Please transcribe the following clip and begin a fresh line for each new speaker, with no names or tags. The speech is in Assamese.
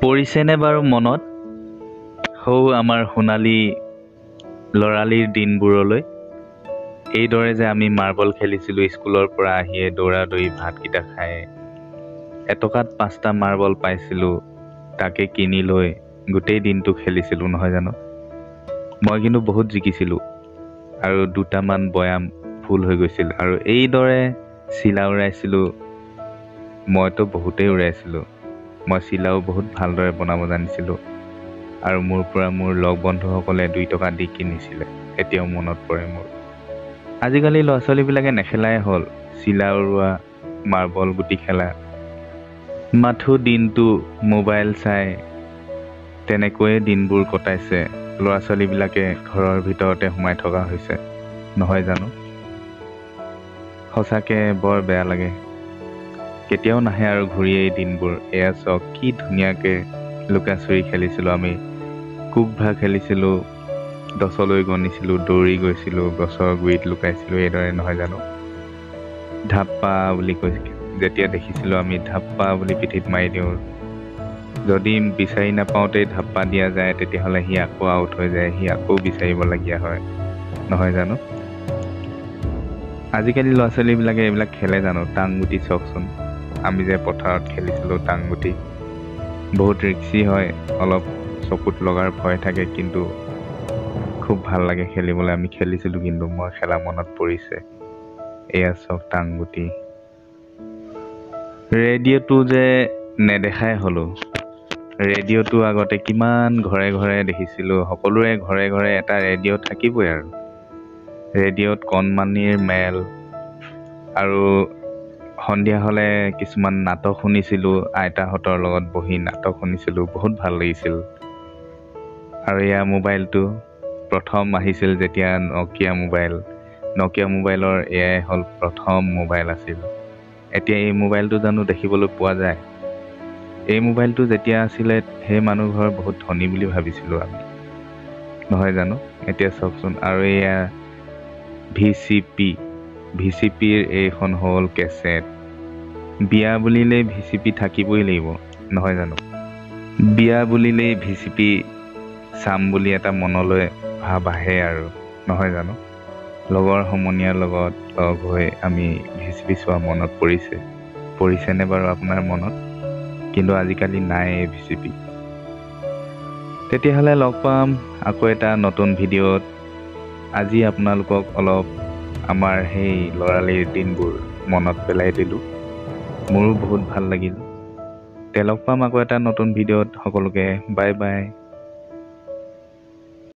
পৰিছেনে বাৰু মনত সৌ আমাৰ সোণালী ল'ৰালিৰ দিনবোৰলৈ? এইদৰে যে আমি মাৰ্বল খেলিছিলোঁ স্কুলৰ পৰা আহিয়ে দৌৰা-দৌৰি ভাতকেইটা খাই। এটকাত 5টা মাৰ্বল পাইছিলোঁ, তাকে কিনি লৈ গোটেই দিনটো খেলিছিলোঁ নহয় জানো? মই কিন্তু বহুত জিকিছিলোঁ আৰু 2টামান বয়াম ফুল হৈ গৈছিল আৰু এইদৰে চিলা উৰাইছিলোঁ। মইতো বহুতেই উৰাইছিলোঁ। মই চিলাও বহুত ভালদৰে বনাব জানিছিলোঁ আৰু মোৰ পৰা মোৰ লগ বন্ধুসকলে 2 টকা দি কিনিছিলে। এতিয়াও মনত পৰে মোৰ। আজিকালি ল'ৰা ছোৱালীবিলাকে নেখেলাই হ'ল চিলা উৰোৱা, মাৰ্বল গুটি খেলা। মাথো দিনটো মোবাইল চাই তেনেকৈয়ে দিনবোৰ কটাইছে। ল'ৰা ছোৱালীবিলাকে ঘৰৰ ভিতৰতে সোমাই থকা হৈছে নহয় জানো? সঁচাকে বৰ বেয়া লাগে। কেতিয়াও নাহে আৰু ঘূৰি এই দিনবোৰ। এয়া চাওক কি ধুনীয়াকৈ লুকা-চুৰি খেলিছিলোঁ আমি। কুক-ভা খেলিছিলোঁ, 10লৈ গণিছিলোঁ, দৌৰি গৈছিলোঁ, গছৰ গুৰিত লুকাইছিলোঁ, এইদৰে নহয় জানো? ধাপ্পা বুলি কৈছিল যেতিয়া দেখিছিলোঁ আমি ধাপ্পা বুলি পিঠিত মাৰি দিওঁ। যদি বিচাৰি নাপাওঁতেই ধাপ্পা দিয়া যায় তেতিয়াহ'লে সি আকৌ আউট হৈ যায়, সি আকৌ বিচাৰিবলগীয়া হয় নহয় জানো? আজিকালি ল'ৰা ছোৱালীবিলাকে এইবিলাক খেলে জানো? টাংগুটি চাওকচোন, আমি যে পথাৰত খেলিছিলোঁ টাংগুটি। বহুত ৰিক্সি হয়, অলপ চকুত লগাৰ ভয় থাকে, কিন্তু খুব ভাল লাগে খেলিবলৈ। আমি খেলিছিলোঁ কিন্তু মই খেলা মনত পৰিছে। এয়া চাওক টাংগুটি। ৰেডিঅ'টো যে নেদেখাই হ'লোঁ। ৰেডিঅ'টো আগতে কিমান ঘৰে ঘৰে দেখিছিলোঁ। সকলোৰে ঘৰে ঘৰে এটা ৰেডিঅ' থাকিবই আৰু। ৰেডিঅ'ত কণমানিৰ মেল আৰু সন্ধিয়া হ'লে কিছুমান নাটক শুনিছিলোঁ। আইতাহঁতৰ লগত বহি নাটক শুনিছিলোঁ, বহুত ভাল লাগিছিল। আৰু এয়া মোবাইলটো প্ৰথম আহিছিল যেতিয়া নকিয়া মোবাইলৰ এয়াই হ'ল প্ৰথম মোবাইল আছিল। এতিয়া এই মোবাইলটো জানো দেখিবলৈ পোৱা যায়? এই মোবাইলটো যেতিয়া আছিলে সেই মানুহ ঘৰ বহুত ধনী বুলি ভাবিছিলোঁ আমি নহয় জানো? এতিয়া চাওকচোন। আৰু এয়া VCPৰ এইখন হ'ল কেছেট। বিয়া বুলিলেই VCP থাকিবই লাগিব নহয় জানো? বিয়া বুলিলেই VCP চাম বুলি এটা মনলৈ ভাৱ আহে আৰু নহয় জানো? লগৰ সমনীয়াৰ লগত লগ হৈ আমি VCP চোৱা মনত পৰিছেনে বাৰু আপোনাৰ মনত? কিন্তু আজিকালি নাই এই VCP। তেতিয়াহ'লে লগ পাম আকৌ এটা নতুন ভিডিঅ'ত। আজি আপোনালোকক অলপ আমাৰ সেই ল'ৰালিৰ দিনবোৰ মনত পেলাই দিলোঁ। মোৰো বহুত ভাল লাগিল। লগ পাম আকৌ এটা নতুন ভিডিঅ'ত। সকলোকে বাই বাই।